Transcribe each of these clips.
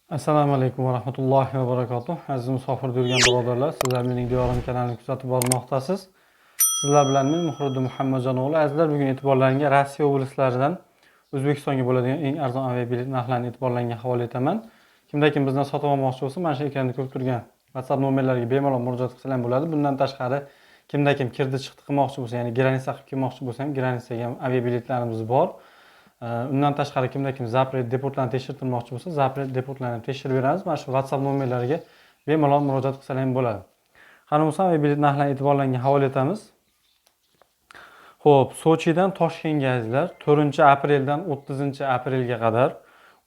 Assalomu alaykum va rahmatullohi va barakatuh. Aziz musofirda yurgan birodarlar, sizlar mening diyorim kanalini kuzatib bormoqdasiz. Sizlar bilan men Muhriddin Muhammadjon o'g'li. Azizlar, bugun e'tiborlaringizga Rossiya oblastlaridan O'zbekistonga bo'ladigan eng arzon aviabilet narxlarini e'tiborlaringizga havola etaman. Kimda kim bizdan sotib olmoqchi bo'lsa, mana shu ekranda ko'rib turgan WhatsApp nomerlariga bemalol murojaat qilsalar bo'ladi. Bundan tashqari, kimda kim kirdi chiqdi qilmoqchi bo'lsa, ya'ni granitsa qilib kelmoqchi bo'lsa ham, granitsaga ham aviabiletlarimiz bor. Undan tashqari kimda kim zapret deportlarni tekshirtirmoqchi bo'lsa, zapret deportlarni tekshirib beramiz. Mana shu WhatsApp nomerlariga bemalol murojaat qilsalar ham bo'ladi. Qani bo'lsa, aviabilet narxlarini e'tiborlaringizga havola etamiz. Xo'p, Sochidan Toshkentga azizlar 4-apreldan 30-aprelga qadar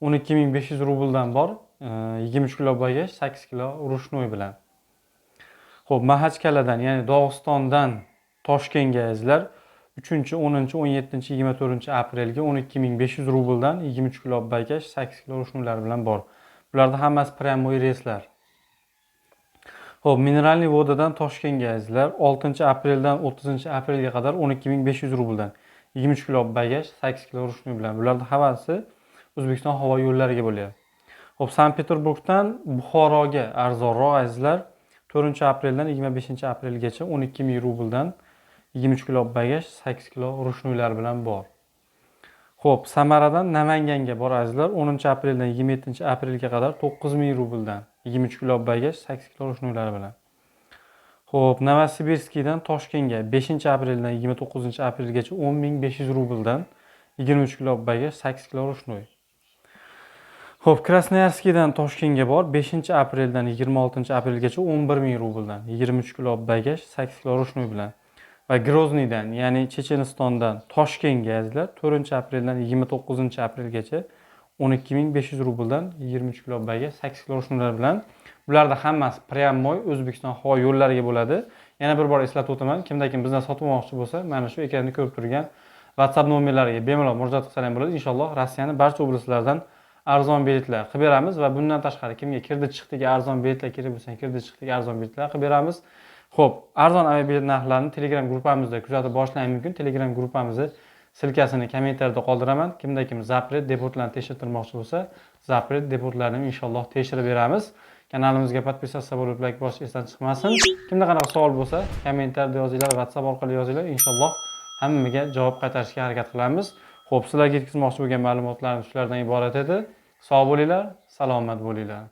12500 rubldan bor, 23 kilo bagaj, 8 kilo rushnoy bilan. Xo'p, Maxachkaladan, ya'ni Dog'istondan Toshkentga azizlar 3, 10, 17, 24-aprelga 12500 rubldan 23 kilo bagaj, 8 kilo rushnoylar bilan bor. Bularda hammasi pryamoy reyslar. Xo'p, Mineralniy Vodadan Toshkentga azizlar 6-apreldan 30-aprelga qadar 12500 rubldan 23 kilo bagaj, 8 kilo rushnoy bilan. Bularda hammasi O'zbekiston havo yo'llariga bo'lyapti. Xo'p, Sankt-Peterburgdan Buxoroga arzonroq azizlar 4-apreldan 25-aprelgacha 12000 rubldan 23 kilo bagaj, 8 kilo rushnoylar bilan bor. Xo'p, Samaradan Namanganga bor azizlar 10-apreldan 27-aprelga qadar 9000 rubldan 23 kilo bagaj, 8 kilo rushnoylar bilan. Xo'p, Novosibirskdan Toshkentga 5-apreldan 29-aprelgacha 10500 rubldan 23 kilo bagaj, 8 kilo rushnoy. Xo'p, Krasnoyarskdan Toshkentga bor 5-apreldan 26-aprelgacha 11000 rubldan 23 kilo bagaj, 8 kilo rushnoy bilan. Va Grozniydan, ya'ni Chechenistondan Toshkentga azizlar 4-apreldan 29-aprelgacha 12500 rubldan 23 kilo bagaj, 8 kilo rushnoylar bilan. Bularda hammasi pryamoy O'zbekiston havo yo'llariga bo'ladi. Yana bir bor eslatib o'taman, kimda kim bizdan sotib olmoqchi bo'lsa, mana shu ekranda ko'rib turgan WhatsApp nomerlariga bemalol murojaat qilsalar bo'ladi. Inshaalloh Rossiyaning barcha oblastlaridan arzon biletlar qilib beramiz va bundan tashqari kimga kirdi chiqdiga arzon biletlar kerak bo'lsa, kirdi chiqdiga arzon biletlar qilib beramiz. Xo'p, arzon aviabilet narxlarini Telegram gruppamizda kuzatib borishingiz mumkin. Telegram gruppamizni silkasini kommentariyada qoldiraman. Kimda kim zapret deportlarni tekshirtirmoqchi bo'lsa, zapret deportlarini inshaalloh tekshirib beramiz. Kanalimizga podpisatsiya bo'lib, like bosish esdan chiqmasin. Kimda qanaqa savol bo'lsa, kommentariyada yozinglar, WhatsApp orqali yozinglar. Inshaalloh hammaga javob qaytarishga harakat qilamiz. Xo'p, sizlarga yetkazmoqchi bo'lgan ma'lumotlarim shulardan iborat edi. Sog' bo'linglar, salomat bo'linglar.